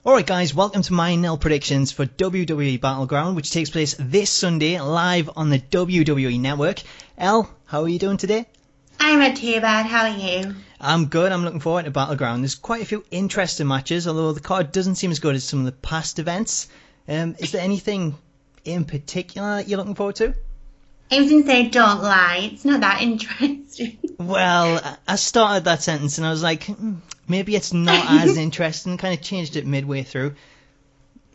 Alright guys, welcome to my and Elle predictions for WWE Battleground, which takes place this Sunday live on the WWE Network. Elle, how are you doing today? I'm not too bad, how are you? I'm good, I'm looking forward to Battleground. There's quite a few interesting matches, although the card doesn't seem as good as some of the past events. Is there anything in particular that you're looking forward to? I was going to say, don't lie, it's not that interesting. Well, I started that sentence and I was like, maybe it's not as interesting, kind of changed it midway through.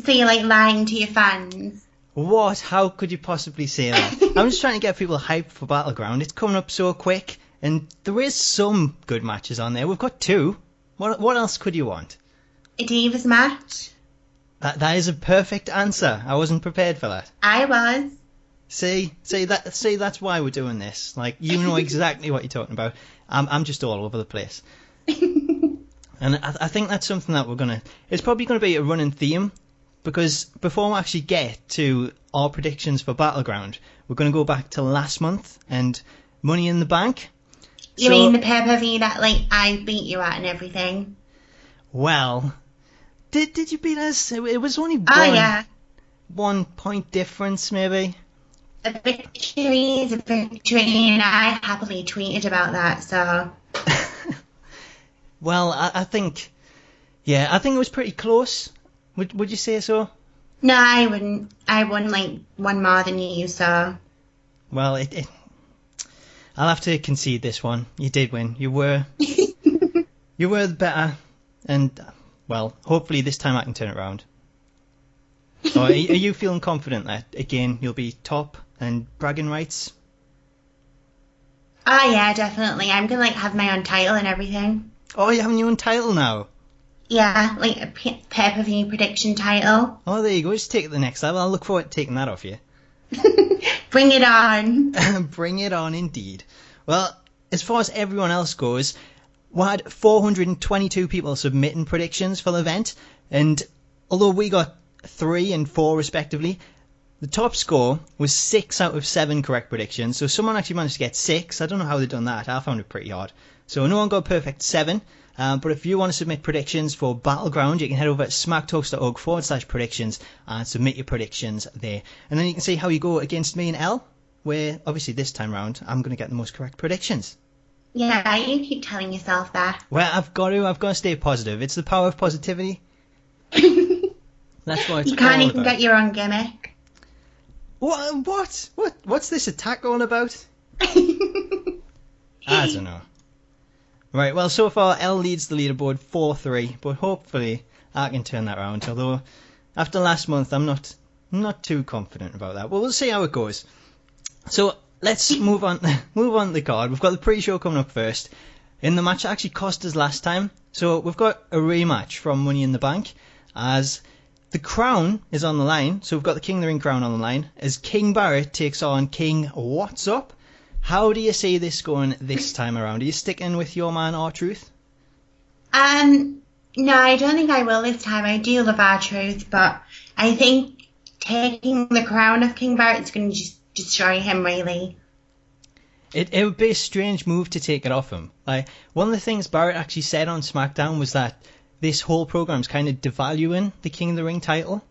So you're like lying to your fans? What? How could you possibly say that? I'm just trying to get people hyped for Battleground. It's coming up so quick, and there is some good matches on there. We've got two. What else could you want? A Divas match? That is a perfect answer. I wasn't prepared for that. I was. See, that's why we're doing this. Like, you know exactly what you're talking about. I'm just all over the place. And I think that's something that it's probably gonna be a running theme, because before we actually get to our predictions for Battleground, we're gonna go back to last month and Money in the Bank. You mean the pay-per-view that I beat you at and everything? Well, did you beat us? It was only yeah. 1 point difference, maybe. A victory is a victory, and I happily tweeted about that, so... Well, I think it was pretty close. Would you say so? No, I wouldn't. I won one more than you, so... Well, I'll have to concede this one. You did win. You were the better, and well, hopefully this time I can turn it around. So are you feeling confident that again you'll be top and bragging rights? Oh yeah, definitely. I'm gonna have my own title and everything. Oh, you have your own title now? Yeah, like a pay-per-view prediction title. Oh, there you go. Just take it to the next level. I'll look forward to taking that off you. Bring it on. Bring it on, indeed. Well, as far as everyone else goes, we had 422 people submitting predictions for the event, and although we got 3 and 4 respectively, the top score was 6 out of 7 correct predictions, so someone actually managed to get 6. I don't know how they've done that. I found it pretty hard. So no one got perfect 7, but if you want to submit predictions for Battleground, you can head over to smacktalks.org/predictions and submit your predictions there. And then you can see how you go against me and Elle, where obviously this time round I'm going to get the most correct predictions. Yeah, you keep telling yourself that. Well, I've got to stay positive. It's the power of positivity. That's what it's You can't all even about. get your own gimmick. What's this attack all about? I don't know. Right, well, so far, Elle leads the leaderboard 4-3, but hopefully I can turn that around, although after last month I'm not too confident about that, but we'll see how it goes. So let's move on to the card. We've got the pre-show coming up first, in the match that actually cost us last time. So we've got a rematch from Money in the Bank, as the crown is on the line, so we've got the King of the Ring crown on the line, as King Barrett takes on King What's Up. How do you see this going this time around? Are you sticking with your man R-Truth? No, I don't think I will this time. I do love R-Truth, but I think taking the crown of King Barrett is going to just destroy him, really. It would be a strange move to take it off him. Like, one of the things Barrett actually said on SmackDown was that this whole program's kind of devaluing the King of the Ring title,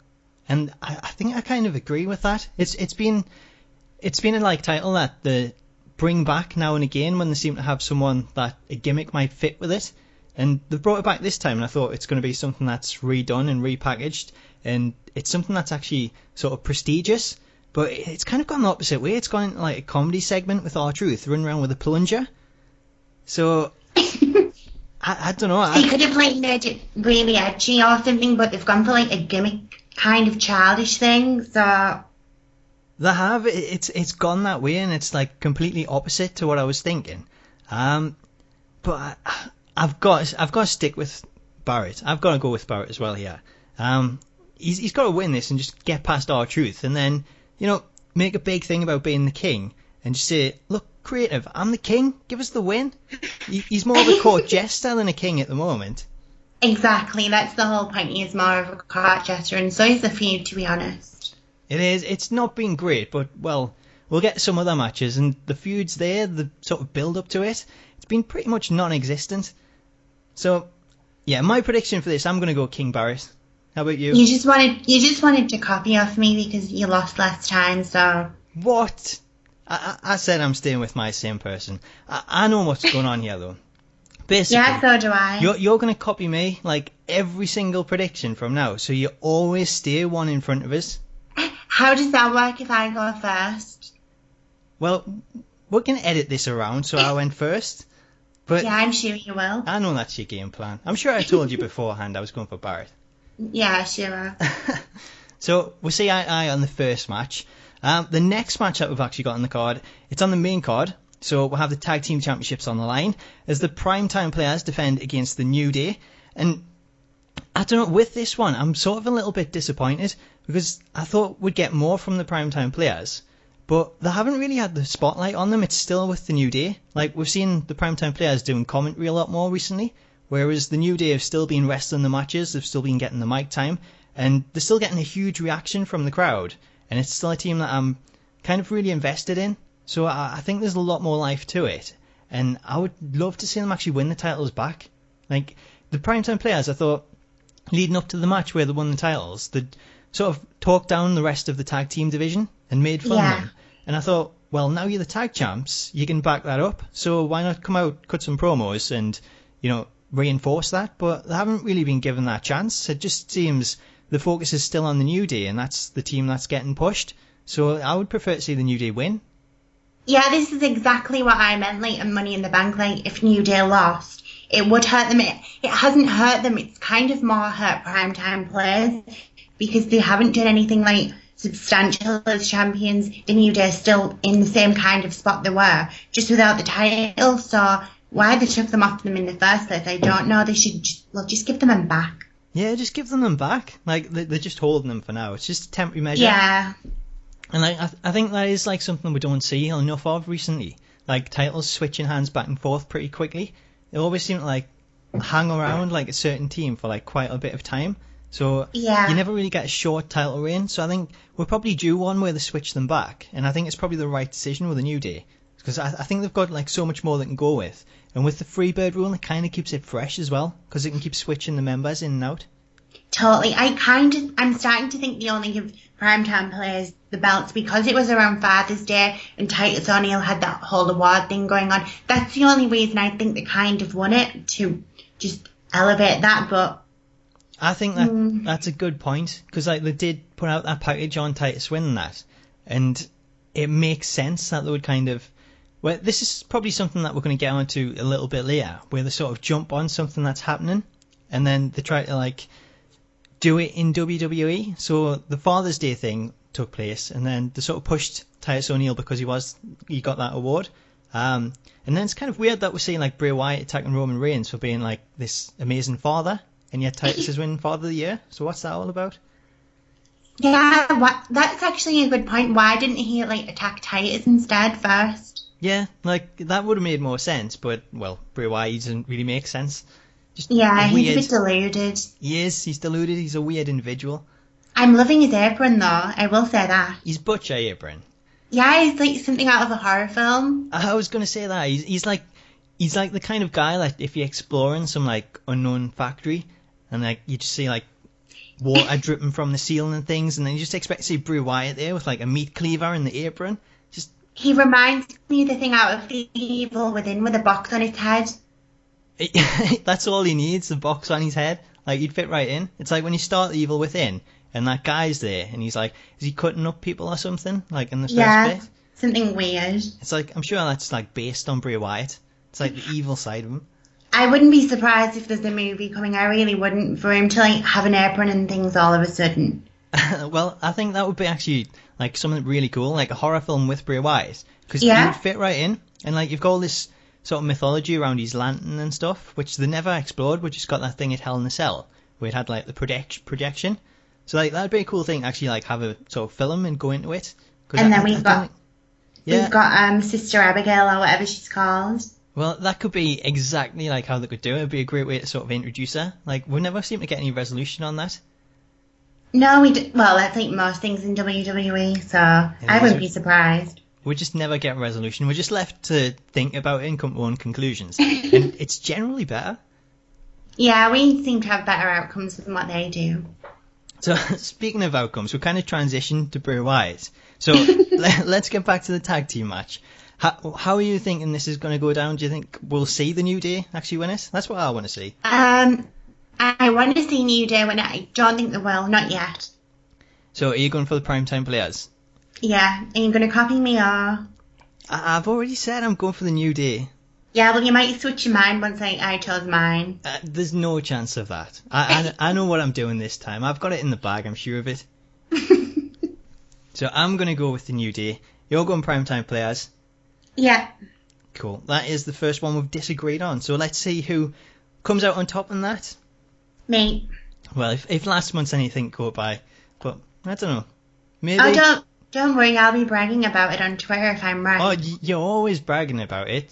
and I think I kind of agree with that. It's been a title that the bring back now and again when they seem to have someone that a gimmick might fit with it, and they've brought it back this time, and I thought it's going to be something that's redone and repackaged, and it's something that's actually sort of prestigious, but it's kind of gone the opposite way. It's gone like a comedy segment with R-Truth running around with a plunger. So I don't know. They could have made it really edgy or something, but they've gone for a gimmick kind of childish thing, so... They have. It's gone that way, and it's completely opposite to what I was thinking. But I've got to stick with Barrett. I've got to go with Barrett as well here. He's got to win this and just get past R-Truth, and then make a big thing about being the king, and just say, look, creative, I'm the king. Give us the win. He's more of a court jester than a king at the moment. Exactly. That's the whole point. He is more of a court jester, and so is the feud, to be honest. It is. It's not been great, but, well, we'll get some other matches, and the feud's there, the sort of build-up to it, it's been pretty much non-existent. So, yeah, my prediction for this, I'm going to go King Barrett. How about you? You just wanted to copy off me because you lost last time, so. What? I said I'm staying with my same person. I know what's going on here, though. Basically, Yeah, so do I. You're going to copy me, like, every single prediction from now, so you always stay one in front of us. How does that work if I go first? Well, we're going to edit this around, so I went first. But Yeah, I'm sure you will. I know that's your game plan. I'm sure I told you beforehand I was going for Barrett. Yeah, sure. So we'll see eye on the first match. The next match that we've actually got on the card, it's on the main card. So we'll have the Tag Team Championships on the line as the Primetime Players defend against the New Day. And I don't know, with this one, I'm sort of a little bit disappointed because I thought we'd get more from the Primetime Players. But they haven't really had the spotlight on them. It's still with the New Day. Like, we've seen the Primetime Players doing commentary a lot more recently, whereas the New Day have still been wrestling the matches, they've still been getting the mic time, and they're still getting a huge reaction from the crowd. And it's still a team that I'm kind of really invested in. So I think there's a lot more life to it. And I would love to see them actually win the titles back. Like, the Primetime Players, I thought, leading up to the match where they won the titles, they'd sort of talked down the rest of the tag team division and made fun of them. And I thought, well, now you're the tag champs, you can back that up. So why not come out, cut some promos and, you know, reinforce that? But they haven't really been given that chance. It just seems the focus is still on the New Day, and that's the team that's getting pushed. So I would prefer to see the New Day win. Yeah, this is exactly what I meant, like, in Money in the Bank. Like, if New Day lost, it would hurt them. It hasn't hurt them. It's kind of more hurt Primetime Players because they haven't done anything, like, substantial as champions. The New Day are still in the same kind of spot they were, just without the title. So why they took them off them in the first place, I don't know. They should just give them back. Yeah, just give them back. Like, they're just holding them for now. It's just a temporary measure. Yeah. And like, I think that is like something we don't see enough of recently. Like, titles switching hands back and forth pretty quickly. They always seem to like hang around like a certain team for like quite a bit of time. So Yeah. you never really get a short title reign. So I think we're probably due one where they switch them back. And I think it's probably the right decision with a New Day. Because I think they've got like so much more they can go with. And with the Freebird rule, it kind of keeps it fresh as well. Because it can keep switching the members in and out. Totally. I'm starting to think they only give Primetime Players the belts because it was around Father's Day and Titus O'Neil had that whole award thing going on. That's the only reason I think they kind of won it, to just elevate that. But I think that's a good point, because like they did put out that package on Titus winning that, and it makes sense that they would kind of. Well, this is probably something that we're going to get onto a little bit later, where they sort of jump on something that's happening, and then they try to like do it in WWE. So the Father's Day thing took place, and then they sort of pushed Titus O'Neil because he got that award. And then it's kind of weird that we're seeing like Bray Wyatt attacking Roman Reigns for being like this amazing father, and yet Titus is winning Father of the Year. So what's that all about? yeah, that's actually a good point. Why didn't he like attack Titus instead first? Yeah, like that would have made more sense, but well, Bray Wyatt doesn't really make sense. Just Yeah, weird. he's a bit deluded. He's deluded. He's a weird individual. I'm loving his apron though, I will say that. He's butcher apron. Yeah, he's like something out of a horror film. I was gonna say that he's like the kind of guy like if you're exploring some like unknown factory and like you just see like water dripping from the ceiling and things, and then you just expect to see Bray Wyatt there with like a meat cleaver in the apron. Just He reminds me of the thing out of The Evil Within with a box on his head. that's all he needs, the box on his head. Like, he'd fit right in. It's like when you start The Evil Within and that guy's there and he's like, is he cutting up people or something, like in the first bit? Something weird. It's like, I'm sure that's like based on Bray Wyatt. It's like the evil side of him. I wouldn't be surprised if there's a movie coming. I really wouldn't, for him to like have an apron and things all of a sudden. Well, I think that would be actually like something really cool, like a horror film with Bray Wyatt, because he Yeah. would fit right in. And like you've got all this sort of mythology around his lantern and stuff, which they never explored. We just got that thing at Hell in a Cell where it had like the projection. So like that'd be a cool thing, actually, like have a sort of film and go into it. And then we've got yeah. Sister Abigail or whatever she's called. Well, that could be exactly like how they could do it. It'd be a great way to sort of introduce her. Like we never seem to get any resolution on that. No, well, that's like most things in WWE, so I wouldn't be surprised. We just never get a resolution. We're just left to think about it and come to our own conclusions. And it's generally better. Yeah, we seem to have better outcomes than what they do. So speaking of outcomes, we kind of transitioned to Bray Wyatt. So let's get back to the tag team match. How are you thinking this is going to go down? Do you think we'll see the New Day actually win it? That's what I want to see. I want to see New Day win it. I don't think they will, not yet. So are you going for the primetime players? Yeah, are you going to copy me or? I've already said I'm going for the New Day. Yeah, well, you might switch your mind once I chose mine. There's no chance of that. I know what I'm doing this time. I've got it in the bag, I'm sure of it. So I'm going to go with the New Day. You're going primetime players. Yeah. Cool. That is the first one we've disagreed on. So let's see who comes out on top in that. Me. Well, if last month's anything caught by, but I don't know. Maybe. Oh, don't worry. I'll be bragging about it on Twitter if I'm right. Oh, you're always bragging about it.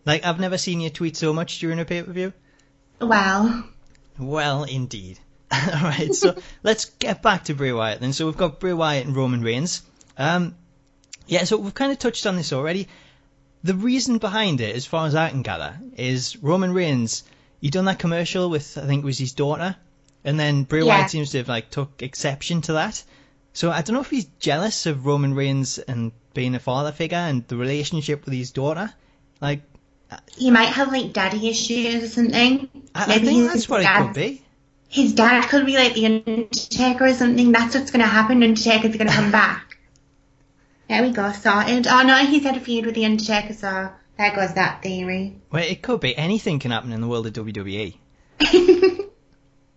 Like, I've never seen you tweet so much during a pay-per-view. Well, indeed. Alright, so let's get back to Bray Wyatt then. So we've got Bray Wyatt and Roman Reigns. Yeah, so we've kind of touched on this already. The reason behind it, as far as I can gather, is Roman Reigns, he done that commercial with, I think it was his daughter, and then Bray Wyatt seems to have, like, took exception to that. So I don't know if he's jealous of Roman Reigns and being a father figure and the relationship with his daughter. Like, he might have, like, daddy issues or something. I think that's what it could be. His dad could be, like, the Undertaker or something. That's what's going to happen. Undertaker's going to come back. There we go, sorted. Oh, no, he's had a feud with the Undertaker, so there goes that theory. Well, it could be. Anything can happen in the world of WWE.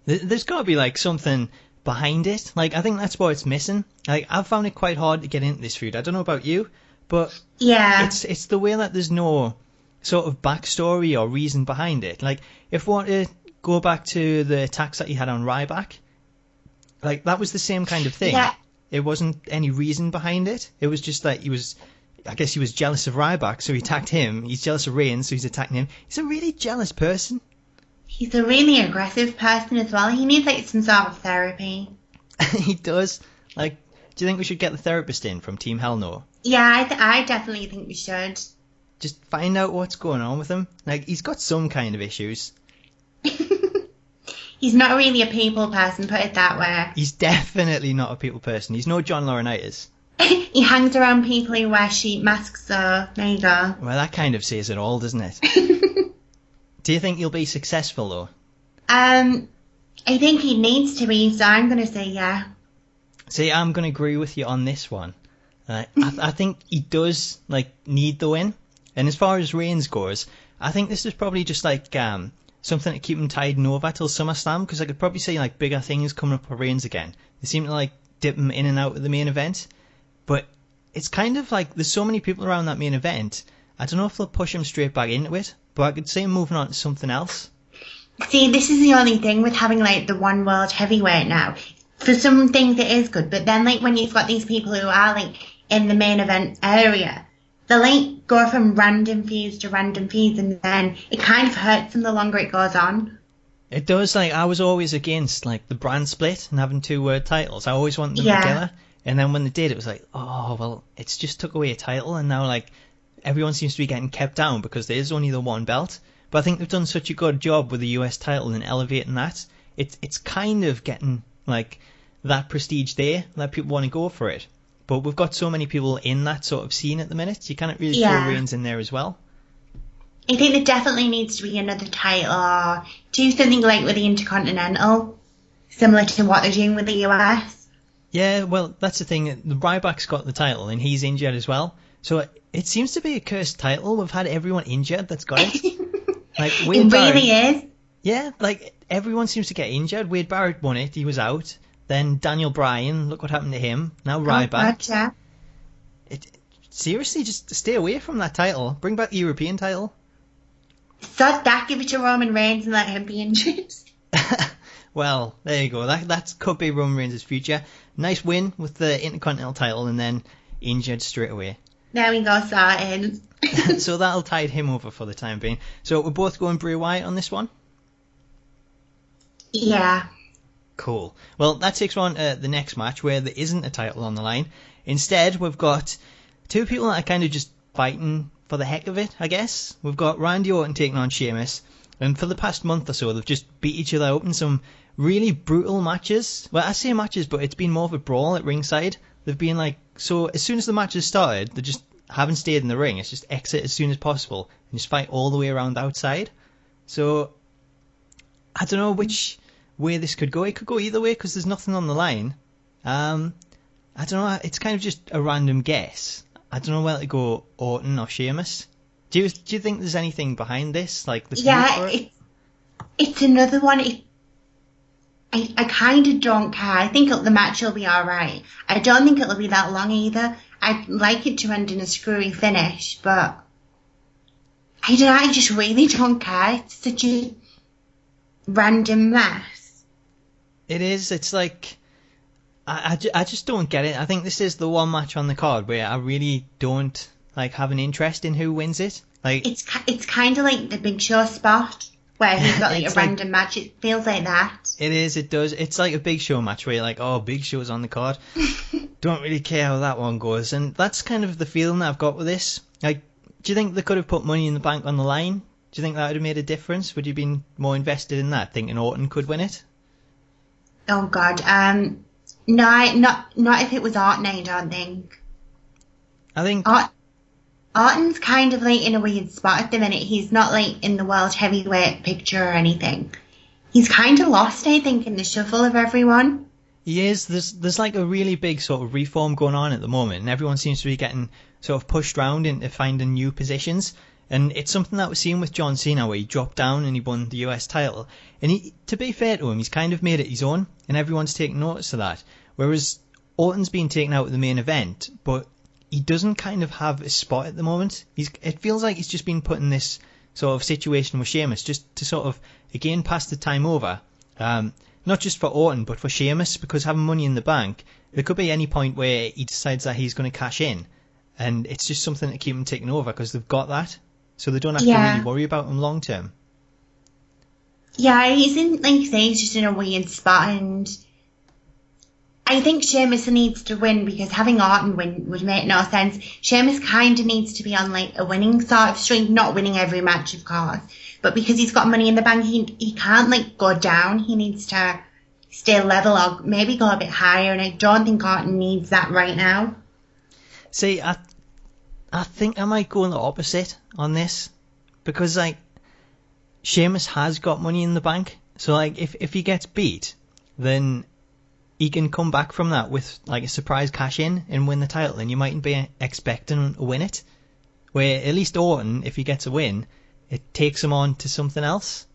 There's got to be, like, something behind it. Like, I think that's what it's missing. Like, I've found it quite hard to get into this feud. I don't know about you, but yeah, it's the way that there's no sort of backstory or reason behind it. Like, if we want to go back to the attacks that he had on Ryback, like, that was the same kind of thing. Yeah. It wasn't any reason behind it. It was just that he was jealous of Ryback, so he attacked him. He's jealous of Reigns, so he's attacking him. He's a really jealous person. He's a really aggressive person as well. He needs, like, some sort of therapy. He does. Like, do you think we should get the therapist in from Team Hell No? Yeah, I definitely think we should. Just find out what's going on with him. Like, he's got some kind of issues. He's not really a people person, put it that way. He's definitely not a people person. He's no John Laurinaitis. He hangs around people who wear sheep masks, so there you go. Well, that kind of says it all, doesn't it? Do you think he'll be successful, though? I think he needs to be, so I'm going to say yeah. See, I'm going to agree with you on this one. I think he does, like, need the win. And as far as Reigns goes, I think this is probably just, like, something to keep him tied over till SummerSlam, because I could probably see, like, bigger things coming up for Reigns again. They seem to, like, dip him in and out of the main event. But it's kind of like there's so many people around that main event, I don't know if they'll push him straight back into it, but I could see him moving on to something else. See, this is the only thing with having, like, the one world heavyweight now. For some things it is good, but then, like, when you've got these people who are, like, in the main event area, they'll, like, go from random feuds to random feuds, and then it kind of hurts them the longer it goes on. It does. Like, I was always against, like, the brand split and having two world titles. I always wanted them together. And then when they did, it was like, oh, well, it's just took away a title, and now, like, everyone seems to be getting kept down because there is only the one belt. But I think they've done such a good job with the US title and elevating that. It's kind of getting, like, that prestige there that people want to go for it. But we've got so many people in that sort of scene at the minute, you can't really throw Reigns in there as well. I think there definitely needs to be another title, or do something like with the Intercontinental, similar to what they're doing with the US. Yeah, well, that's the thing. The Ryback's got the title, and he's injured as well. So it seems to be a cursed title. We've had everyone injured that's got it. Like, Wade Barrett, really is. Yeah, like, everyone seems to get injured. Wade Barrett won it. He was out. Then Daniel Bryan, look what happened to him. Now Ryback. Gotcha. Seriously, just stay away from that title. Bring back the European title. So that, give it to Roman Reigns and let him be injured. Well, there you go. That could be Roman Reigns' future. Nice win with the Intercontinental title and then injured straight away. There we go, sorted. So that'll tide him over for the time being. So we're both going Bray Wyatt on this one? Yeah. Cool. Well, that takes on the next match where there isn't a title on the line. Instead, we've got two people that are kind of just fighting for the heck of it, I guess. We've got Randy Orton taking on Sheamus. And for the past month or so, they've just beat each other up in some really brutal matches. Well, I say matches, but it's been more of a brawl at ringside. They've been like, so as soon as the match has started, they just haven't stayed in the ring. It's just exit as soon as possible and just fight all the way around outside. So I don't know which way this could go. It could go either way because there's nothing on the line. I don't know. It's kind of just a random guess. I don't know whether to go Orton or Sheamus. Do you think there's anything behind this? Like the Yeah, it's another one. I kind of don't care. I think the match will be alright. I don't think it'll be that long either. I'd like it to end in a screwy finish, but I don't know, I just really don't care. It's such a random mess. It is. It's like, I just don't get it. I think this is the one match on the card where I really don't like have an interest in who wins it. Like it's kind of like the Big Show spot where he's got like a random match. It feels like that. It is. It does. It's like a Big Show match where you're like, oh, Big Show's on the card. Don't really care how that one goes, and that's kind of the feeling that I've got with this. Like, do you think they could have put Money in the Bank on the line? Do you think that would have made a difference? Would you have been more invested in that, thinking Orton could win it? Oh God, no, not if it was Orton. I don't think. I think Orton's kind of like in a weird spot at the minute. He's not like in the world heavyweight picture or anything. He's kind of lost, I think, in the shuffle of everyone. He is. There's like a really big sort of reform going on at the moment, and everyone seems to be getting sort of pushed around into finding new positions. And it's something that we're seeing with John Cena, where he dropped down and he won the US title. And to be fair to him, he's kind of made it his own, and everyone's taking notice of that. Whereas Orton's been taken out of the main event, but he doesn't kind of have a spot at the moment. It feels like he's just been put in this sort of situation with Sheamus, just to sort of, again, pass the time over. Not just for Orton, but for Sheamus, because having Money in the Bank, there could be any point where he decides that he's going to cash in, and it's just something to keep him taking over, because they've got that, so they don't have to really worry about him long term. Yeah, he's in, like you say, he's just in a weird spot, and I think Sheamus needs to win, because having Orton win would make no sense. Sheamus kind of needs to be on like a winning sort of streak, not winning every match, of course, but because he's got Money in the Bank, he can't like go down. He needs to stay level or maybe go a bit higher, and I don't think Orton needs that right now. See, I think I might go in the opposite on this, because like Sheamus has got Money in the Bank, so like if he gets beat, then he can come back from that with like a surprise cash in and win the title, and you mightn't be expecting him to win it. Where at least Orton, if he gets a win, it takes him on to something else.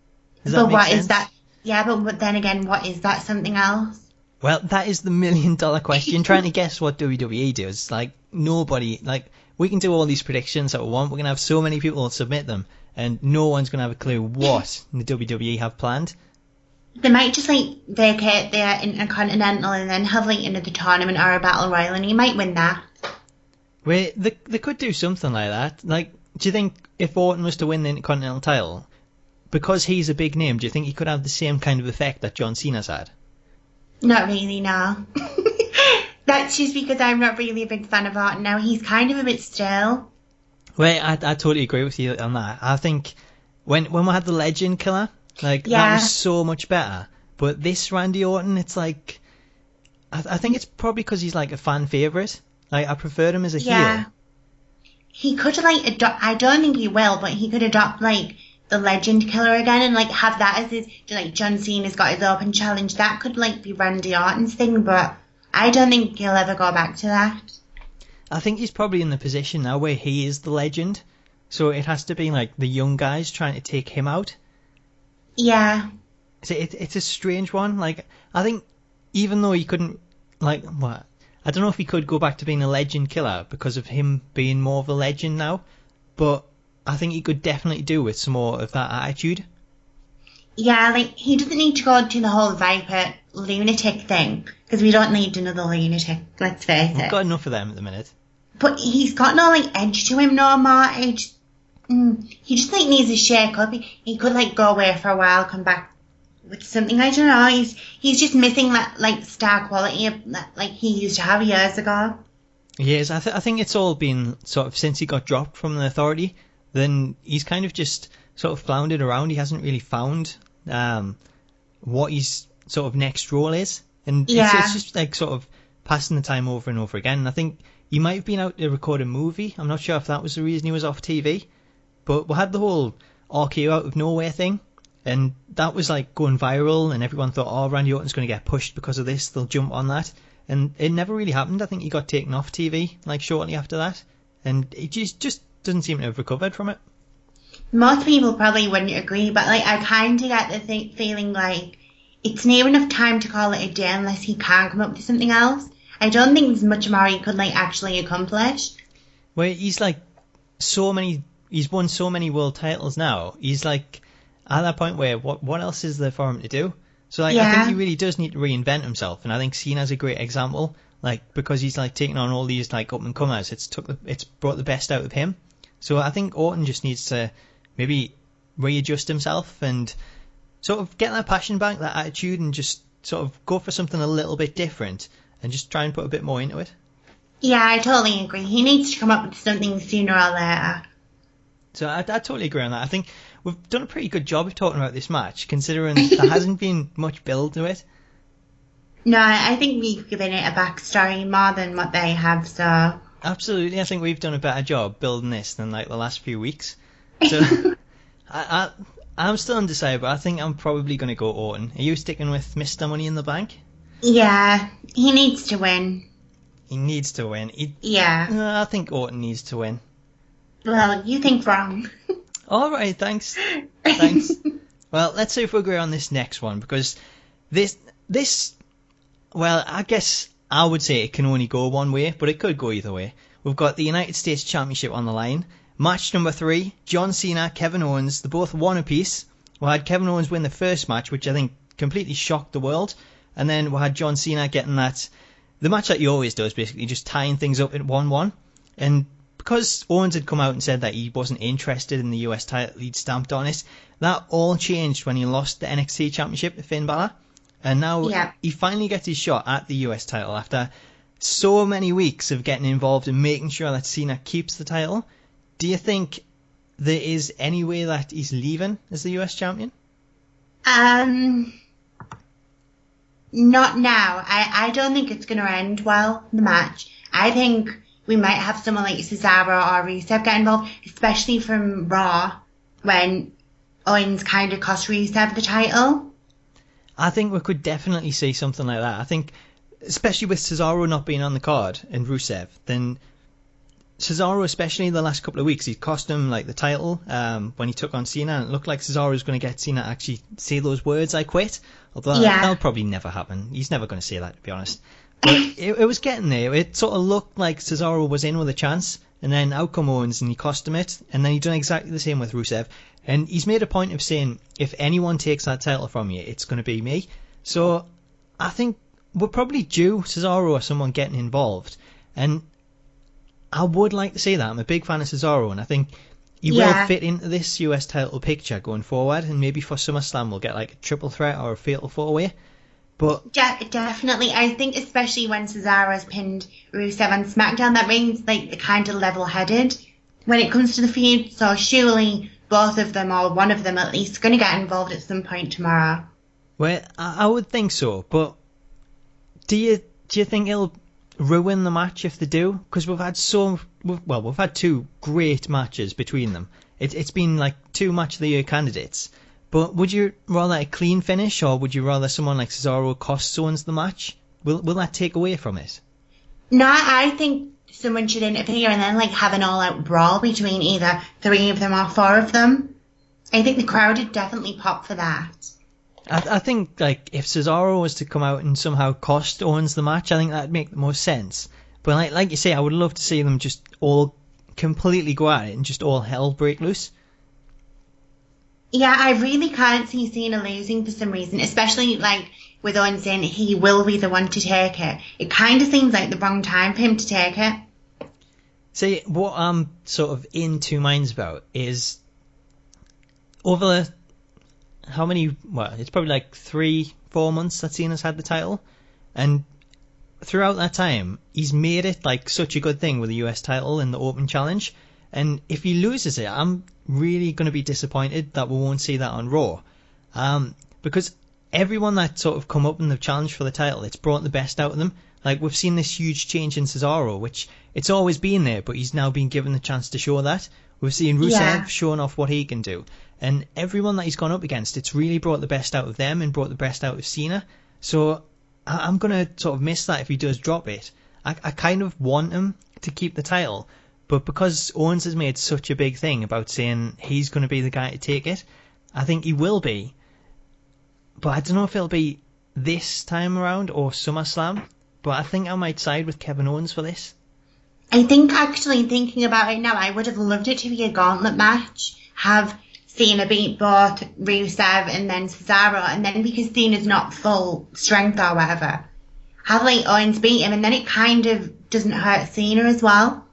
Does that make sense? Is that? Yeah, but then again, what is that something else? Well, that is the $1 million question. Trying to guess what WWE does. Like, nobody, like, we can do all these predictions that we want. We're going to have so many people submit them, and no one's going to have a clue what the WWE have planned. They might just, like, vacate their Intercontinental and then have, like, another tournament or a Battle Royal, and you might win that. Wait, they could do something like that. Like, do you think if Orton was to win the Intercontinental title, because he's a big name, do you think he could have the same kind of effect that John Cena's had? Not really, no. That's just because I'm not really a big fan of Orton now. He's kind of a bit stale. Wait, I totally agree with you on that. I think when we had the Legend Killer, like, Yeah. that was so much better. But this Randy Orton, it's like, I think it's probably because he's like a fan favourite. Like, I preferred him as a heel. He could, like, I don't think he will, but he could adopt, like, the Legend Killer again and, like, have that as his, like, John Cena's got his open challenge. That could, like, be Randy Orton's thing, but I don't think he'll ever go back to that. I think he's probably in the position now where he is the legend. So it has to be, like, the young guys trying to take him out. Yeah. So it's a strange one. Like, I think even though he couldn't, like, what? I don't know if he could go back to being a Legend Killer because of him being more of a legend now, but I think he could definitely do with some more of that attitude. Yeah, like, he doesn't need to go to the whole Viper lunatic thing, because we don't need another lunatic, let's face it. We've got enough of them at the minute. But he's got no, like, edge to him no more. He just, like, needs a shake up. He could, like, go away for a while, come back with something. I don't know. He's just missing that, like, star quality like he used to have years ago. Yes, I think it's all been sort of since he got dropped from the Authority. Then he's kind of just sort of floundered around. He hasn't really found what he's sort of next role is. And it's just like sort of passing the time over and over again. And I think he might have been out to record a movie. I'm not sure if that was the reason he was off TV. But we had the whole RKO out of nowhere thing. And that was like going viral. And everyone thought, oh, Randy Orton's going to get pushed because of this. They'll jump on that. And it never really happened. I think he got taken off TV like shortly after that. And he just doesn't seem to have recovered from it. Most people probably wouldn't agree, but like I kind of get the feeling like it's near enough time to call it a day unless he can come up with something else. I don't think there's much more he could like actually accomplish. Well, he's like he's won so many world titles now. He's like at that point where what else is there for him to do? So like I think he really does need to reinvent himself, and I think Cena's a great example. Like because he's like taking on all these like up and comers, it's brought the best out of him. So I think Orton just needs to maybe readjust himself and sort of get that passion back, that attitude, and just sort of go for something a little bit different and just try and put a bit more into it. Yeah, I totally agree. He needs to come up with something sooner or later. So I totally agree on that. I think we've done a pretty good job of talking about this match, considering there hasn't been much build to it. No, I think we've given it a backstory more than what they have, so... Absolutely, I think we've done a better job building this than like the last few weeks. So I'm still undecided, but I think I'm probably going to go Orton. Are you sticking with Mr. Money in the Bank? Yeah, he needs to win. He needs to win. Yeah. I think Orton needs to win. Well, you think wrong. All right, thanks. Well, let's see if we agree on this next one, because this, well, I guess I would say it can only go one way, but it could go either way. We've got the United States Championship on the line. Match number 3, John Cena, Kevin Owens. They both won a piece. We had Kevin Owens win the first match, which I think completely shocked the world. And then we had John Cena getting the match that he always does, basically, just tying things up at 1-1. And because Owens had come out and said that he wasn't interested in the US title, he'd stamped on it. That all changed when he lost the NXT Championship to Finn Balor. And now he finally gets his shot at the US title after so many weeks of getting involved and making sure that Cena keeps the title. Do you think there is any way that he's leaving as the US champion? Not now. I don't think it's going to end well, the match. I think we might have someone like Cesaro or Rusev get involved, especially from Raw, when Owens kind of cost Rusev the title. I think we could definitely see something like that. I think, especially with Cesaro not being on the card and Rusev, then Cesaro, especially in the last couple of weeks, he cost him like the title when he took on Cena, and it looked like Cesaro was going to get Cena to actually say those words, "I quit." Although that'll probably never happen. He's never going to say that, to be honest. But it was getting there. It sort of looked like Cesaro was in with a chance, and then out come Owens and he cost him it, and then he done exactly the same with Rusev. And he's made a point of saying, if anyone takes that title from you, it's going to be me. So I think we're probably due Cesaro or someone getting involved, and I would like to see that. I'm a big fan of Cesaro, and I think he will fit into this US title picture going forward, and maybe for SummerSlam we'll get like a triple threat or a fatal four-way. But definitely, I think especially when Cesaro's pinned Rusev on SmackDown, that means like they're kind of level-headed when it comes to the feud. So surely both of them, or one of them at least, are going to get involved at some point tomorrow. Well, I would think so, but do you think it'll ruin the match if they do? Because we've had two great matches between them. It's been like 2 match of the year candidates. But would you rather a clean finish, or would you rather someone like Cesaro cost Owens the match? Will that take away from it? No, I think someone should interfere and then like have an all-out brawl between either 3 of them or 4 of them. I think the crowd would definitely pop for that. I think like if Cesaro was to come out and somehow cost Owens the match, I think that'd make the most sense. But like you say, I would love to see them just all completely go at it and just all hell break loose. Yeah, I really can't see Cena losing for some reason, especially like with Owens saying he will be the one to take it. It kind of seems like the wrong time for him to take it. See, what I'm sort of in 2 minds about is over how many, well, it's probably like 3-4 months that Cena's had the title, and throughout that time he's made it like such a good thing with the US title and the Open Challenge. And if he loses it, I'm really going to be disappointed that we won't see that on Raw. Because everyone that sort of come up in the challenge for the title, it's brought the best out of them. Like, we've seen this huge change in Cesaro, which it's always been there, but he's now been given the chance to show that. We've seen Rusev showing off what he can do. And everyone that he's gone up against, it's really brought the best out of them and brought the best out of Cena. So I'm going to sort of miss that if he does drop it. I kind of want him to keep the title, but because Owens has made such a big thing about saying he's going to be the guy to take it, I think he will be. But I don't know if it'll be this time around or SummerSlam, but I think I might side with Kevin Owens for this. I think, actually, thinking about it now, I would have loved it to be a gauntlet match. Have Cena beat both Rusev and then Cesaro, and then because Cena's not full strength or whatever, have like Owens beat him, and then it kind of doesn't hurt Cena as well.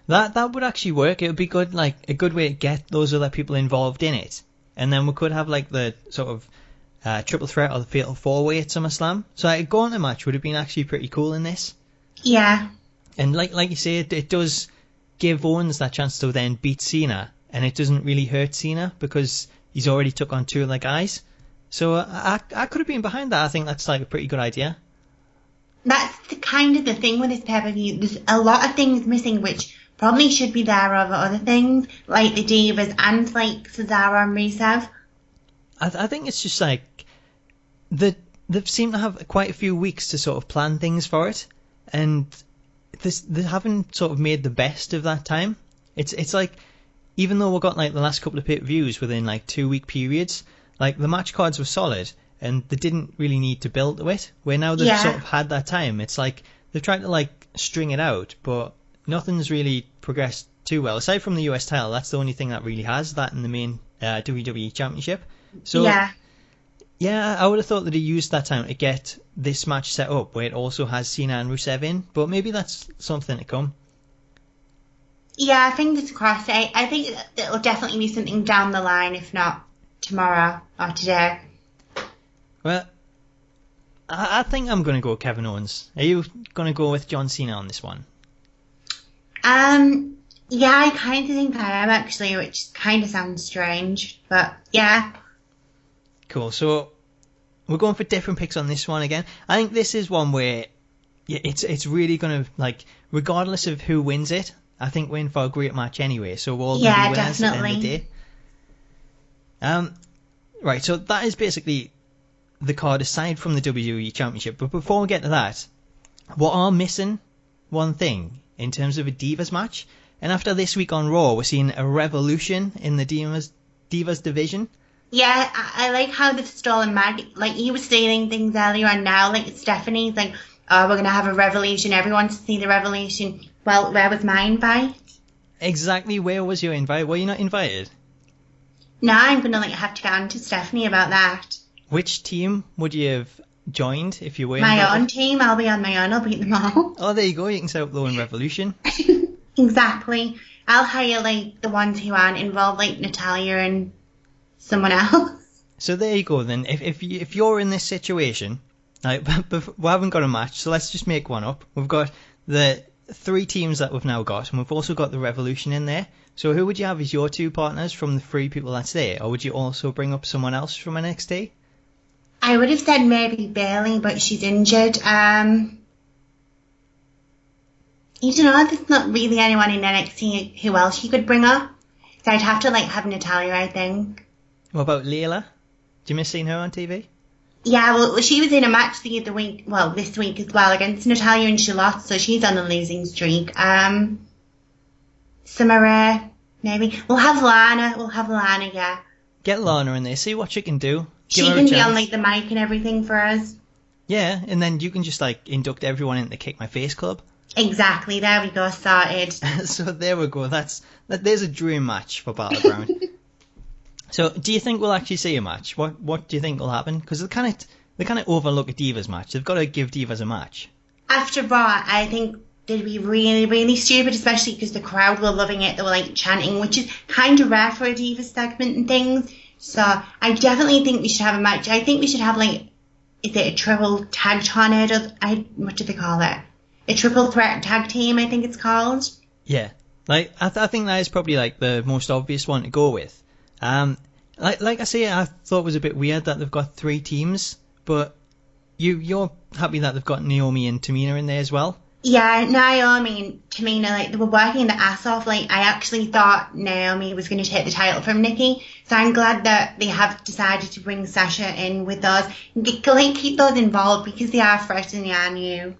That would actually work. It would be good, like a good way to get those other people involved in it, and then we could have like the sort of triple threat or the fatal four way at SummerSlam. So like, a gauntlet match would have been actually pretty cool in this. Yeah. And like you say, it does give Owens that chance to then beat Cena, and it doesn't really hurt Cena because he's already took on two of the guys. So I could have been behind that. I think that's like a pretty good idea. That's kind of the thing with this pay-per-view. There's a lot of things missing which probably should be there over other things, like the Divas and like Cesaro and Rusev. I think it's just like they've seemed to have quite a few weeks to sort of plan things for it, and they haven't sort of made the best of that time. It's like, even though we got like the last couple of pay-per-views within like 2 week periods, like the match cards were solid and they didn't really need to build to it. Where now they've sort of had that time, it's like they've tried to like string it out, but nothing's really progressed too well. Aside from the US title, that's the only thing that really has that in the main WWE Championship. So yeah, I would have thought that he used that time to get this match set up where it also has Cena and Rusev in, but maybe that's something to come. Yeah, fingers crossed. I think it'll definitely be something down the line, if not tomorrow or today. Well, I think I'm going to go Kevin Owens. Are you going to go with John Cena on this one? Yeah, I kind of think I am actually, which kind of sounds strange, but yeah. Cool. So we're going for different picks on this one again. I think this is one where it's really going to, like, regardless of who wins it, I think we're in for a great match anyway. So we're all going to be winners at the end of the day. Right. So that is basically the card aside from the WWE Championship. But before we get to that, we are missing one thing in terms of a Divas match. And after this week on Raw, we're seeing a RevELLEution in the Divas division. Yeah, I like how they've stolen Maggie. Like, he was saying things earlier, and now, like, Stephanie's like, oh, we're going to have a RevELLEution. Everyone to see the RevELLEution. Well, where was my invite? Exactly, where was your invite? Were you not invited? No, I'm going to, like, have to get on to Stephanie about that. Which team would you have joined if you were invited? My own team. I'll be on my own. I'll beat them all. Oh, there you go. You can set up the own RevELLEution. Exactly. I'll hire, like, the ones who aren't involved, like Natalia and someone else. So there you go then. If you're in this situation, like, we haven't got a match, so let's just make one up. We've got the 3 teams that we've now got, and we've also got the RevELLEution in there. So who would you have as your 2 partners from the 3 people that's there? Or would you also bring up someone else from NXT? I would have said maybe Bailey, but she's injured. You know, there's not really anyone in NXT who else you could bring up. So I'd have to, like, have Natalia, I think. What about Layla? Do you miss seeing her on TV? Yeah, well, she was in a match the other week, well, this week as well, against Natalia and Charlotte, so she's on a losing streak. Summer Rae, maybe. We'll have Lana, yeah. Get Lana in there, see what she can do. She can be on, like, the mic and everything for us. Yeah, and then you can just, like, induct everyone into the Kick My Face Club. Exactly, there we go, started. So there we go, there's a dream match for Battleground. So do you think we'll actually see a match? What do you think will happen? Because they kind of overlook a Divas match. They've got to give Divas a match. After Raw, I think they'd be really, really stupid, especially because the crowd were loving it. They were, like, chanting, which is kind of rare for a Divas segment and things. So I definitely think we should have a match. I think we should have, like, is it a triple tag tornado? What do they call it? A triple threat tag team, I think it's called. Yeah, like I think that is probably, like, the most obvious one to go with. Like I say, I thought it was a bit weird that they've got 3 teams, but you're happy that they've got Naomi and Tamina in there as well? Yeah, Naomi and Tamina, like, they were working their ass off. Like, I actually thought Naomi was going to take the title from Nikki, so I'm glad that they have decided to bring Sasha in with those. Like, keep those involved because they are fresh and they are new.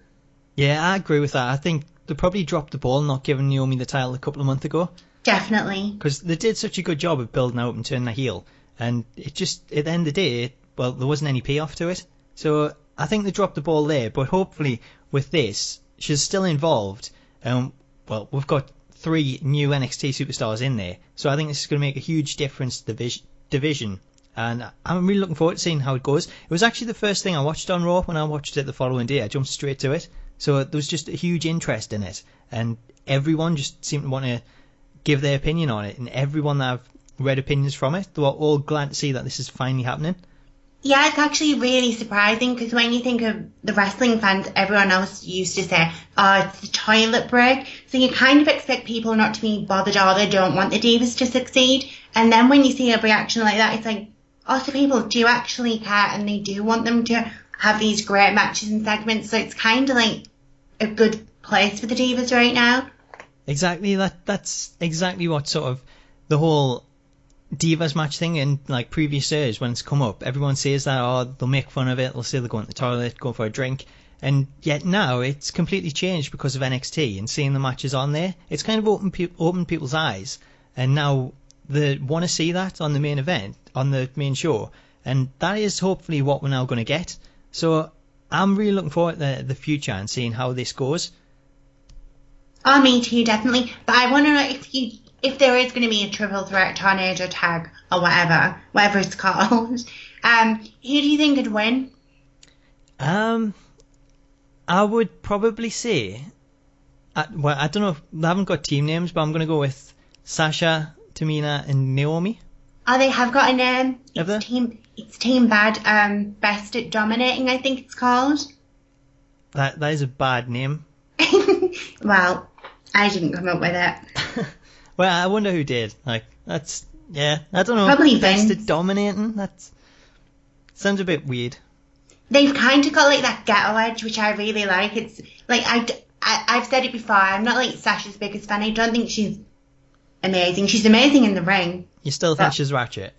Yeah, I agree with that. I think they probably dropped the ball not giving Naomi the title a couple of months ago. Definitely. Because they did such a good job of building out and turning her heel, and it just, at the end of the day, well, there wasn't any payoff to it. So I think they dropped the ball there, but hopefully with this, she's still involved. Well, we've got 3 new NXT superstars in there, so I think this is going to make a huge difference to the division. And I'm really looking forward to seeing how it goes. It was actually the first thing I watched on Raw. When I watched it the following day, I jumped straight to it. So there was just a huge interest in it, and everyone just seemed to want to give their opinion on it, and everyone that I've read opinions from it, they were all glad to see that this is finally happening. Yeah, it's actually really surprising because when you think of the wrestling fans, everyone else used to say, oh, it's the toilet break. So you kind of expect people not to be bothered or they don't want the Divas to succeed. And then when you see a reaction like that, it's like, oh, so people do actually care and they do want them to have these great matches and segments. So it's kind of like a good place for the Divas right now. Exactly, that's exactly what sort of the whole Divas match thing in like previous years when it's come up. Everyone says that, oh, they'll make fun of it, they'll say they're going to the toilet, go for a drink, and yet now it's completely changed because of NXT and seeing the matches on there. It's kind of opened people's eyes, and now they want to see that on the main event, on the main show, and that is hopefully what we're now going to get. So I'm really looking forward to the future and seeing how this goes. Oh, me too, definitely. But I want to know if there is going to be a triple threat tornado tag or whatever it's called. Who do you think could win? I would probably say, well, I don't know, they haven't got team names, but I'm going to go with Sasha, Tamina, and Naomi. Oh, they have got a name. Have they? It's Team Bad, Best at Dominating, I think it's called. That is a bad name. Well, I didn't come up with it. Well, I wonder who did. Like, that's, yeah, I don't know. Probably Best Vince. at Dominating? That sounds a bit weird. They've kind of got like that ghetto edge, which I really like. It's like, I've said it before, I'm not like Sasha's biggest fan. I don't think she's amazing. She's amazing in the ring. You still think she's ratchet?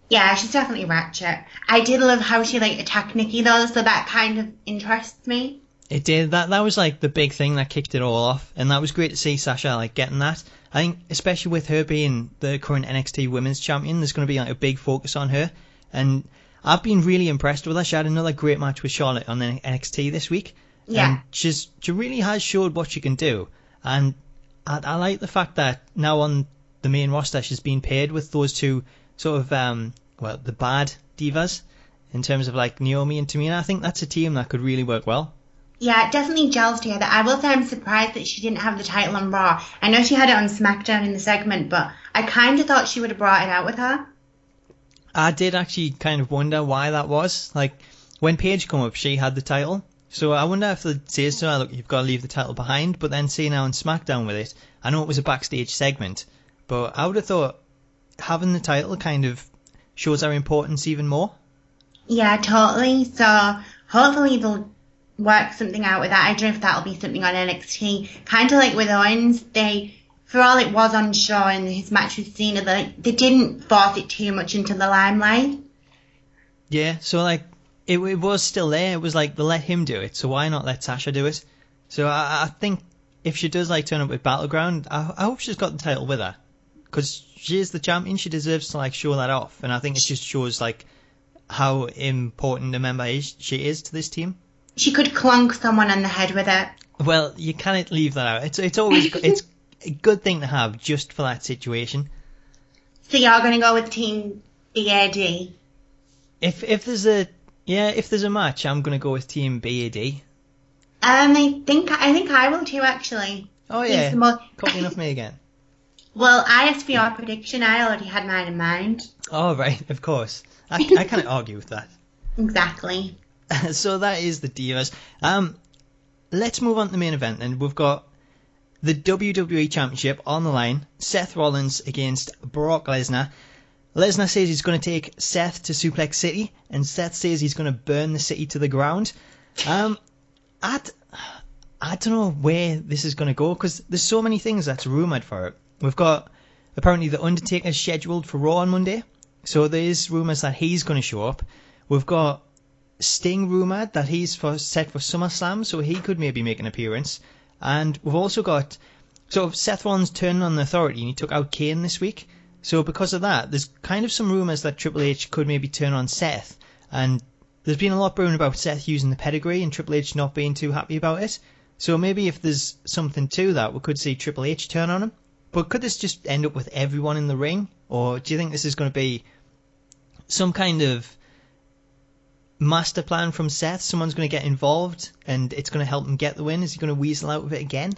Yeah, she's definitely ratchet. I did love how she like attacked Nikki though, so that kind of interests me. It did. That was like the big thing that kicked it all off, and that was great to see Sasha like getting that. I think especially with her being the current NXT Women's Champion, there's going to be like a big focus on her, and I've been really impressed with her. She had another great match with Charlotte on the NXT this week. Yeah. And she really has showed what she can do, and I like the fact that now on the main roster she's been paired with those two sort of the bad divas in terms of like Naomi and Tamina. I think that's a team that could really work well. Yeah, it definitely gels together. I will say I'm surprised that she didn't have the title on Raw. I know she had it on SmackDown in the segment, but I kind of thought she would have brought it out with her. I did actually kind of wonder why that was. Like, when Paige come up, she had the title. So I wonder if they say to her, look, you've got to leave the title behind. But then seeing her on SmackDown with it, I know it was a backstage segment, but I would have thought having the title kind of shows her importance even more. Yeah, totally. So hopefully they'll work something out with that. I don't know if that'll be something on NXT. Kind of like with Owens, for all it was on show and his match with Cena, they didn't force it too much into the limelight. Yeah, so like it was still there. It was like they let him do it, so why not let Sasha do it? So I think if she does like turn up with Battleground, I hope she's got the title with her, because she is the champion. She deserves to like show that off, and I think it just shows like how important a member she is to this team. She could clunk someone on the head with it. Well, you can't leave that out. It's always it's a good thing to have just for that situation. So you're going to go with Team BAD? If there's a match, I'm going to go with Team BAD. I think I will too, actually. Oh yeah, copying off me again. Well, I asked for your prediction. I already had mine in mind. Oh right, of course. I can't argue with that. Exactly. So that is the Divas. Let's move on to the main event, and we've got the WWE Championship on the line. Seth Rollins against Brock Lesnar. Lesnar says he's going to take Seth to Suplex City, and Seth says he's going to burn the city to the ground. I don't know where this is going to go, because there's so many things that's rumoured for it. We've got, apparently, The Undertaker's scheduled for Raw on Monday, so there's rumours that he's going to show up. We've got Sting rumoured that he's set for SummerSlam, so he could maybe make an appearance. And we've also got sort of Seth Rollins turning on the Authority, and he took out Kane this week. So because of that, there's kind of some rumours that Triple H could maybe turn on Seth. And there's been a lot brewing about Seth using the pedigree and Triple H not being too happy about it. So maybe if there's something to that, we could see Triple H turn on him. But could this just end up with everyone in the ring? Or do you think this is going to be some kind of master plan from Seth? Someone's going to get involved and it's going to help him get the win? Is he going to weasel out of it again?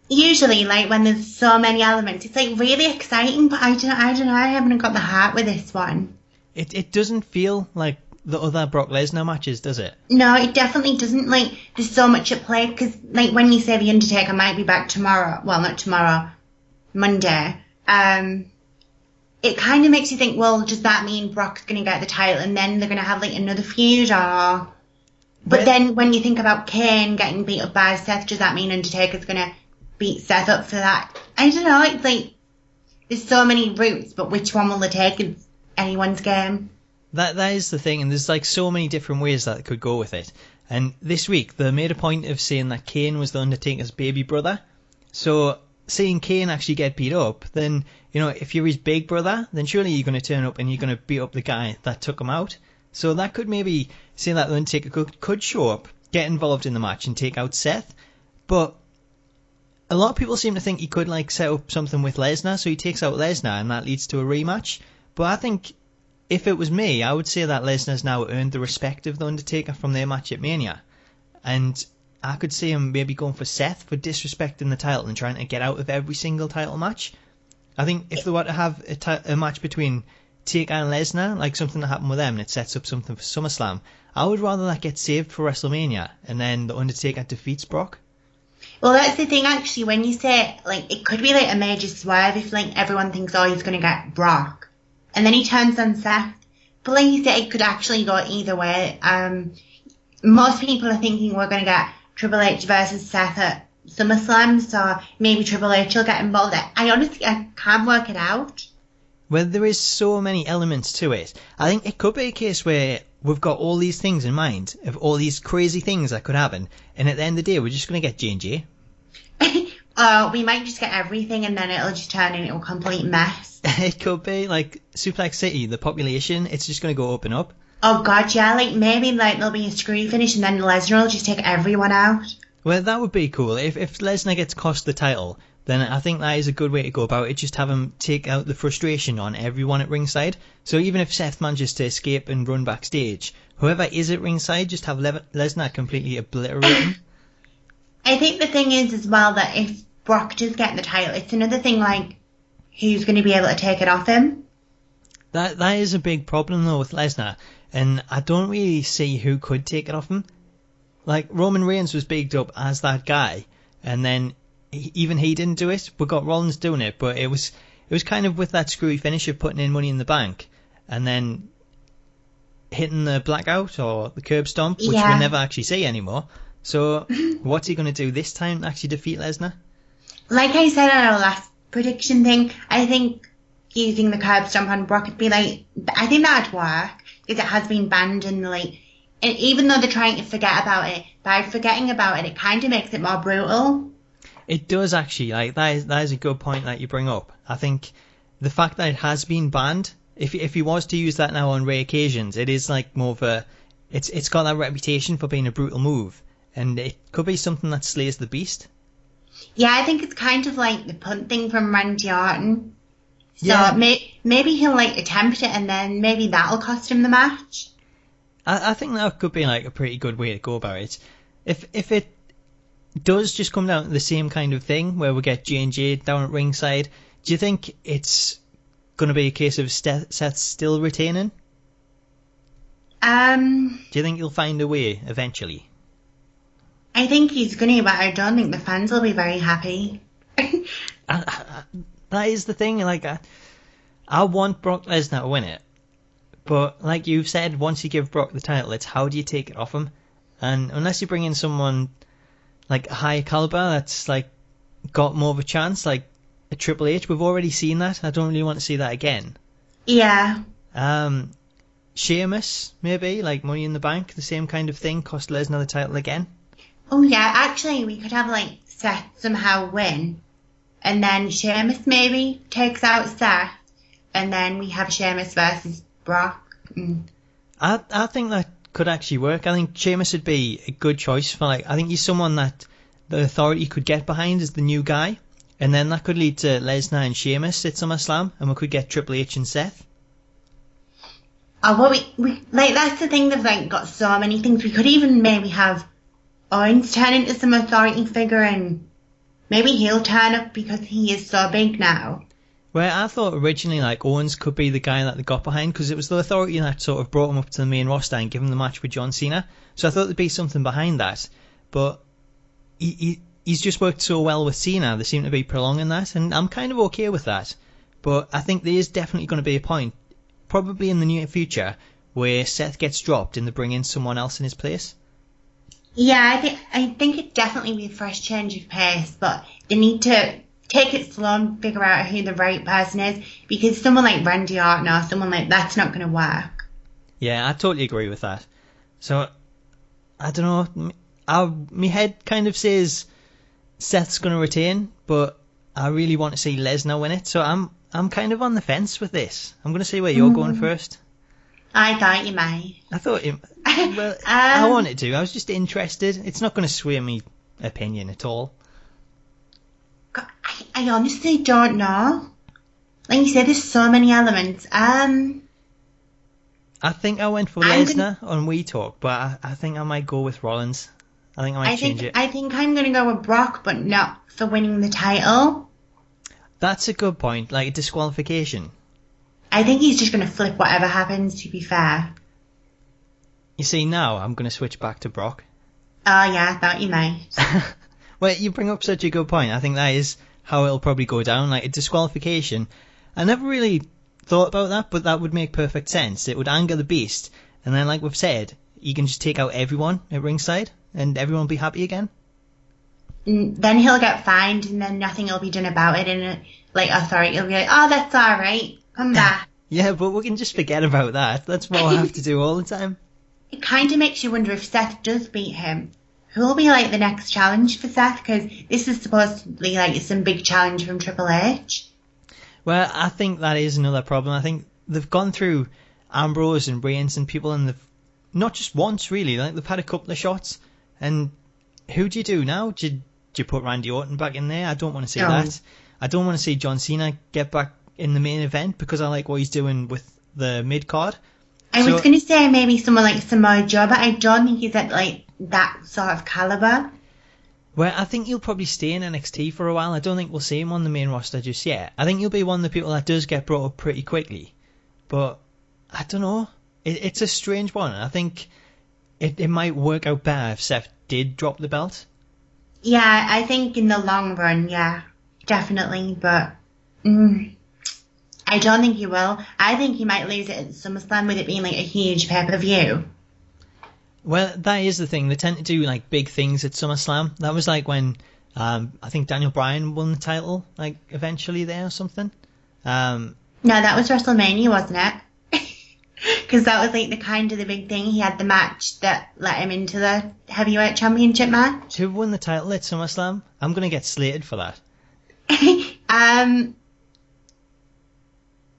Usually, like, when there's so many elements, it's, like, really exciting, but I don't know, I haven't got the heart with this one. It doesn't feel like the other Brock Lesnar matches, does it? No, it definitely doesn't. Like, there's so much at play, because, like, when you say The Undertaker might be back tomorrow, well, not tomorrow, Monday, it kind of makes you think, well, does that mean Brock's going to get the title and then they're going to have, like, another feud, or... But then when you think about Kane getting beat up by Seth, does that mean Undertaker's going to beat Seth up for that? I don't know, it's like, there's so many routes, but which one will they take? It's anyone's game. That is the thing, and there's like so many different ways that could go with it. And this week, they made a point of saying that Kane was the Undertaker's baby brother. So, seeing Kane actually get beat up, then, you know, if you're his big brother, then surely you're going to turn up and you're going to beat up the guy that took him out. So that could maybe say that the Undertaker could show up, get involved in the match and take out Seth. But a lot of people seem to think he could like set up something with Lesnar, so he takes out Lesnar and that leads to a rematch. But I think if it was me, I would say that Lesnar's now earned the respect of the Undertaker from their match at Mania. And I could see him maybe going for Seth for disrespecting the title and trying to get out of every single title match. I think if they were to have a match between Taker and Lesnar, like something that happened with them, and it sets up something for SummerSlam, I would rather that get saved for WrestleMania and then the Undertaker defeats Brock. Well, that's the thing, actually, when you say, like, it could be, like, a major swerve if, like, everyone thinks, oh, he's going to get Brock. And then he turns on Seth. But like you said, it could actually go either way. Most people are thinking we're going to get Triple H versus Seth at SummerSlam, so maybe Triple H will get involved. I honestly can't work it out. Well, there is so many elements to it. I think it could be a case where we've got all these things in mind, of all these crazy things that could happen, and at the end of the day, we're just going to get J&J. We might just get everything, and then it'll just turn into a complete mess. It could be, like, Suplex City, the population, it's just going to go up and up. Oh, God, yeah, like, maybe, like, there'll be a screw finish, and then Lesnar will just take everyone out. Well, that would be cool. If Lesnar gets cost the title, then I think that is a good way to go about it. Just have him take out the frustration on everyone at ringside. So even if Seth manages to escape and run backstage, whoever is at ringside, just have Lesnar completely obliterate him. I think the thing is as well that if Brock does get the title, it's another thing like who's going to be able to take it off him. That is a big problem though with Lesnar, and I don't really see who could take it off him. Like Roman Reigns was bigged up as that guy, and then even he didn't do it. We got Rollins doing it, but it was kind of with that screwy finish of putting in Money in the Bank, and then hitting the blackout or the curb stomp, which we never actually see anymore. So what's he going to do this time to actually defeat Lesnar? Like I said on our last prediction thing, I think using the curb stomp on Brock would be like, I think that'd work, because it has been banned and like, and even though they're trying to forget about it, by forgetting about it, it kind of makes it more brutal. It does actually, like that is a good point that you bring up. I think the fact that it has been banned, if he was to use that now on rare occasions, it is like more of a, it's got that reputation for being a brutal move. And it could be something that slays the beast. Yeah, I think it's kind of like the punt thing from Randy Orton. So maybe he'll like attempt it and then maybe that'll cost him the match. I think that could be like a pretty good way to go about it. If it does just come down to the same kind of thing where we get J&J down at ringside, do you think it's going to be a case of Seth still retaining? Do you think he'll find a way eventually? I think he's going to, but I don't think the fans will be very happy. That is the thing. Like, I want Brock Lesnar to win it, but like you've said, once you give Brock the title, it's how do you take it off him? And unless you bring in someone like a higher caliber that's like got more of a chance, like a Triple H, we've already seen that. I don't really want to see that again. Yeah. Sheamus, maybe, like Money in the Bank, the same kind of thing, cost Lesnar the title again. Oh yeah, actually we could have like Seth somehow win, and then Sheamus maybe takes out Seth, and then we have Sheamus versus Brock. I think that could actually work. I think Sheamus would be a good choice for, like, I think he's someone that the Authority could get behind as the new guy, and then that could lead to Lesnar and Sheamus at SummerSlam, and we could get Triple H and Seth. Oh, well, we like that's the thing. They've like got so many things. We could even maybe have Owens turn into some Authority figure, and maybe he'll turn up because he is so big now. Where I thought originally like Owens could be the guy that they got behind because it was the Authority that sort of brought him up to the main roster and gave him the match with John Cena. So I thought there'd be something behind that, but he's just worked so well with Cena. They seem to be prolonging that, and I'm kind of okay with that. But I think there is definitely going to be a point, probably in the near future, where Seth gets dropped and they bring in someone else in his place. Yeah, I think it'd definitely be a fresh change of pace, but they need to take it slow and figure out who the right person is, because someone like Randy Orton or someone like that's not going to work. Yeah, I totally agree with that. So, I don't know, my head kind of says Seth's going to retain, but I really want to see Lesnar win it, so I'm kind of on the fence with this. I'm going to see where you're going first. I thought you might. I thought well, I wanted to. I was just interested. It's not going to sway my opinion at all. I honestly don't know. Like you said, there's so many elements. I think I went for Lesnar on We Talk, but I think I might go with Rollins. I think I might change it. I think I'm going to go with Brock, but not for winning the title. That's a good point, like a disqualification. I think he's just going to flip whatever happens, to be fair. You see, now I'm going to switch back to Brock. Oh yeah, I thought you might. Well, you bring up such a good point. I think that is how it'll probably go down, like a disqualification. I never really thought about that, but that would make perfect sense. It would anger the Beast, and then, like we've said, you can just take out everyone at ringside, and everyone will be happy again. Then he'll get fined, and then nothing will be done about it, and like Authority will be like, oh, that's alright, come back. Yeah, but we can just forget about that. That's what we'll have to do all the time. It kind of makes you wonder if Seth does beat him, who will be like the next challenge for Seth, because this is supposed to be like some big challenge from Triple H. Well, I think that is another problem. I think they've gone through Ambrose and Reigns and people, and they've not just once really, like they've had a couple of shots, and who do you do now? Do you put Randy Orton back in there? I don't want to see that. I don't want to see John Cena get back in the main event because I like what he's doing with the mid card. I was going to say maybe someone like Samoa Joe, but I don't think he's at like that sort of caliber. Well, I think he'll probably stay in NXT for a while. I don't think we'll see him on the main roster just yet. I think he'll be one of the people that does get brought up pretty quickly. But I don't know. It's a strange one. I think it might work out better if Seth did drop the belt. Yeah, I think in the long run, yeah, definitely. But I don't think he will. I think he might lose it at SummerSlam with it being like a huge pay-per-view. Well, that is the thing. They tend to do like big things at SummerSlam. That was like when I think Daniel Bryan won the title, like eventually there or something. No, that was WrestleMania, wasn't it? Because that was like the big thing. He had the match that let him into the heavyweight championship match. Who won the title at SummerSlam? I'm gonna get slated for that.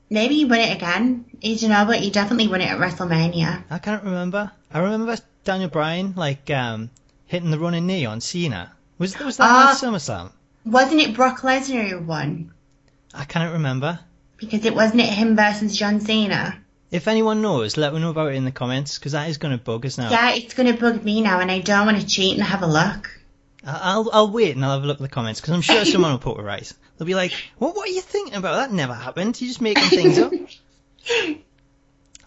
Maybe he won it again. I don't know, but he definitely won it at WrestleMania. I can't remember. I remember Daniel Bryan like hitting the running knee on Cena. Was that at SummerSlam? Wasn't it Brock Lesnar who won? I can't remember. Because it wasn't him versus John Cena. If anyone knows, let me know about it in the comments, because that is going to bug us now. Yeah, it's going to bug me now, and I don't want to cheat and have a look. I'll wait and I'll have a look at the comments, because I'm sure someone will put it right. They'll be like, what are you thinking about? That never happened. You're just making things up.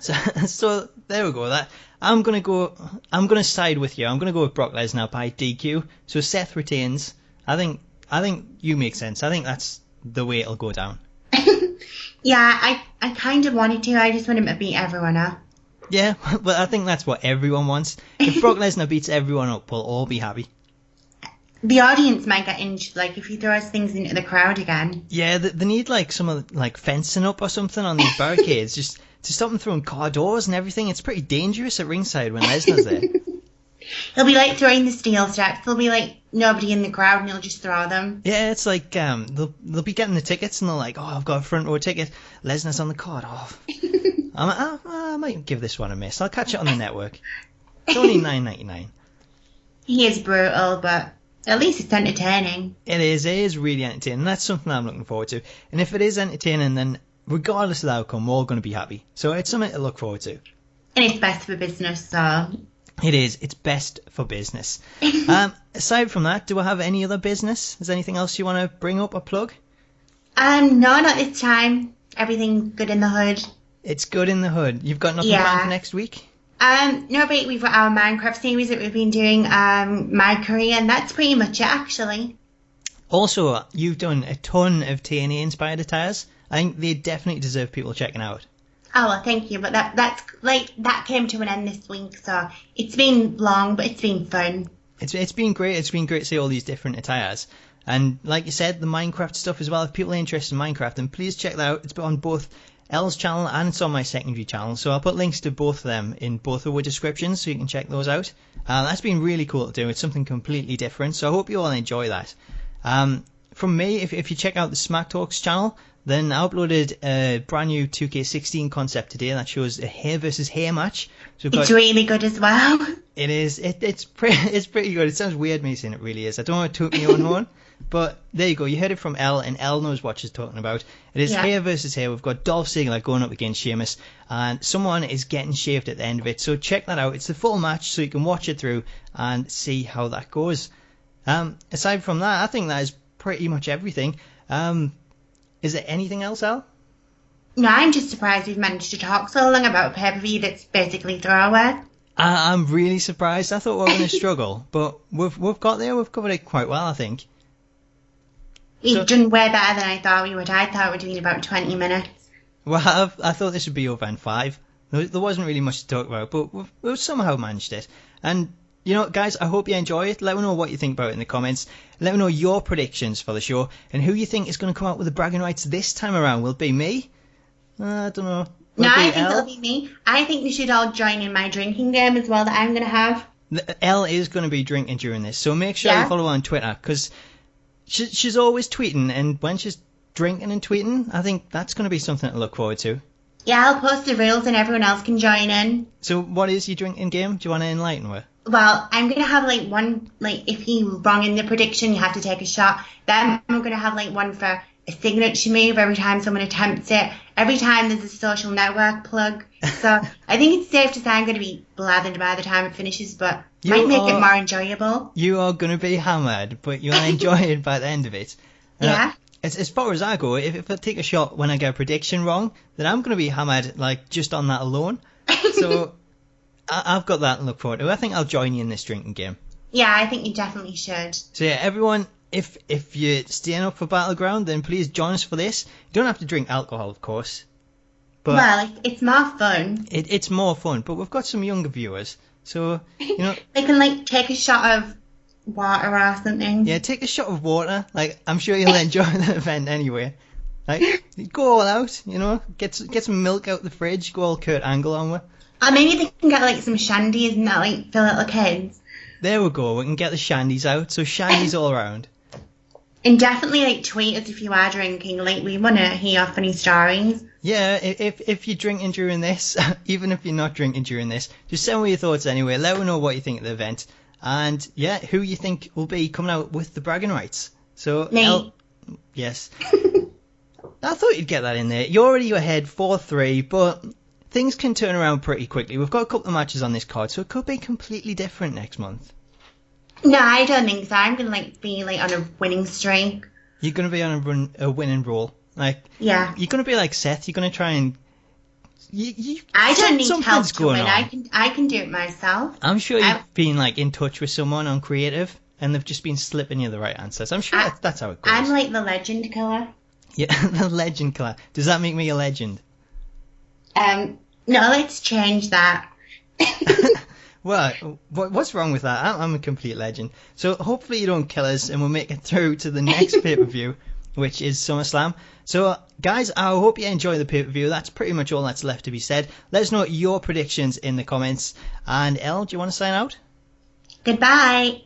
So there we go. I'm gonna side with you. I'm gonna go with Brock Lesnar by DQ. So Seth retains. I think you make sense. I think that's the way it'll go down. Yeah, I kind of wanted to. I just want him to beat everyone up. Yeah, but I think that's what everyone wants. If Brock Lesnar beats everyone up, we'll all be happy. The audience might get injured, like if he throws things into the crowd again. Yeah, they need like some of like fencing up or something on these barricades, just to stop them throwing car doors and everything. It's pretty dangerous at ringside when Lesnar's there. He'll be like throwing the steel steps. There'll be like nobody in the crowd, and he'll just throw them. Yeah, it's like they'll be getting the tickets and they're like, oh, I've got a front row ticket. Lesnar's on the card. Oh, I might give this one a miss. I'll catch it on the network. It's only $9.99. He is brutal, but at least it's entertaining. It is really entertaining. That's something I'm looking forward to. And if it is entertaining, then regardless of the outcome, we're all going to be happy. So it's something to look forward to. And it's best for business, so... It is. It's best for business. Aside from that, do I have any other business? Is there anything else you want to bring up or plug? No, not this time. Everything's good in the hood. It's good in the hood. You've got nothing planned for next week? No, but we've got our Minecraft series that we've been doing, my career, and that's pretty much it, actually. Also, you've done a ton of TNA-inspired attires. I think they definitely deserve people checking out. Oh, well, thank you, but that came to an end this week, so it's been long, but it's been fun. It's been great. It's been great to see all these different attires. And like you said, the Minecraft stuff as well. If people are interested in Minecraft, then please check that out. It's on both Elle's channel and it's on my secondary channel. So I'll put links to both of them in both of our descriptions so you can check those out. That's been really cool to do. It's something completely different. So I hope you all enjoy that. From me, if you check out the Smack Talks channel, then I uploaded a brand new 2K16 concept today that shows a hair versus hair match. So it's really good as well. It is. It's pretty good. It sounds weird me saying it really is. I don't want to toot my own horn, but there you go. You heard it from Elle, and Elle knows what she's talking about. It is hair versus hair. We've got Dolph Ziggler going up against Sheamus, and someone is getting shaved at the end of it. So check that out. It's the full match, so you can watch it through and see how that goes. Aside from that, I think that is pretty much everything. Is there anything else, Elle? No, I'm just surprised we've managed to talk so long about a pay-per-view that's basically throwaway. I'm really surprised. I thought we were going to struggle, but we've got there. We've covered it quite well, I think. You've done way better than I thought we would. I thought we were doing about 20 minutes. Well, I thought this would be over in 5. There wasn't really much to talk about, but we've somehow managed it. And, you know, guys, I hope you enjoy it. Let me know what you think about it in the comments. Let me know your predictions for the show and who you think is going to come out with the bragging rights this time around. Will it be me? I don't know. No, I think it'll be me. I think we should all join in my drinking game as well that I'm going to have. Elle is going to be drinking during this, so make sure you follow her on Twitter, because she's always tweeting, and when she's drinking and tweeting, I think that's going to be something to look forward to. Yeah, I'll post the rules and everyone else can join in. So what is your drinking game? Do you want to enlighten her? Well, I'm going to have one, if you're wrong in the prediction, you have to take a shot. Then I'm going to have one for a signature move every time someone attempts it. Every time there's a social network plug. So I think it's safe to say I'm going to be blathered by the time it finishes, but might make it more enjoyable. You are going to be hammered, but you'll enjoy it by the end of it. Yeah. As far as I go, if I take a shot when I get a prediction wrong, then I'm going to be hammered, just on that alone. So I've got that to look forward to. I think I'll join you in this drinking game. Yeah, I think you definitely should. So yeah, everyone, if you're staying up for Battleground, then please join us for this. You don't have to drink alcohol, of course. But well, it's more fun. It's more fun, but we've got some younger viewers, so, you know... They can, take a shot of water or something. Yeah, take a shot of water. I'm sure you'll enjoy the event anyway. Go all out, you know, get some milk out the fridge, go all Kurt Angle on with. Or maybe they can get, some shandies and that, for little kids. There we go, we can get the shandies out, so shandies all around. And definitely, tweet us if you are drinking, we want to hear your funny stories. Yeah, if you're drinking during this, even if you're not drinking during this, just send me your thoughts anyway. Let me know what you think of the event. And, yeah, who you think will be coming out with the bragging rights. So, me. Yes. I thought you'd get that in there. You're already ahead 4-3, but things can turn around pretty quickly. We've got a couple of matches on this card, so it could be completely different next month. No, I don't think so. I'm going to be on a winning streak. You're going to be on a winning roll. Yeah. You're going to be like Seth. You're going to try and... I don't need help to win. I can do it myself. I'm sure you've been in touch with someone on creative, and they've just been slipping you the right answers. I'm sure that's how it goes. I'm like the legend killer. Yeah, the legend killer. Does that make me a legend? No, let's change that. Well, what's wrong with that? I'm a complete legend. So hopefully you don't kill us and we'll make it through to the next pay-per-view, which is SummerSlam. So, guys, I hope you enjoy the pay-per-view. That's pretty much all that's left to be said. Let us know your predictions in the comments. And Elle, do you want to sign out? Goodbye.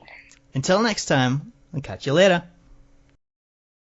Until next time, I'll catch you later.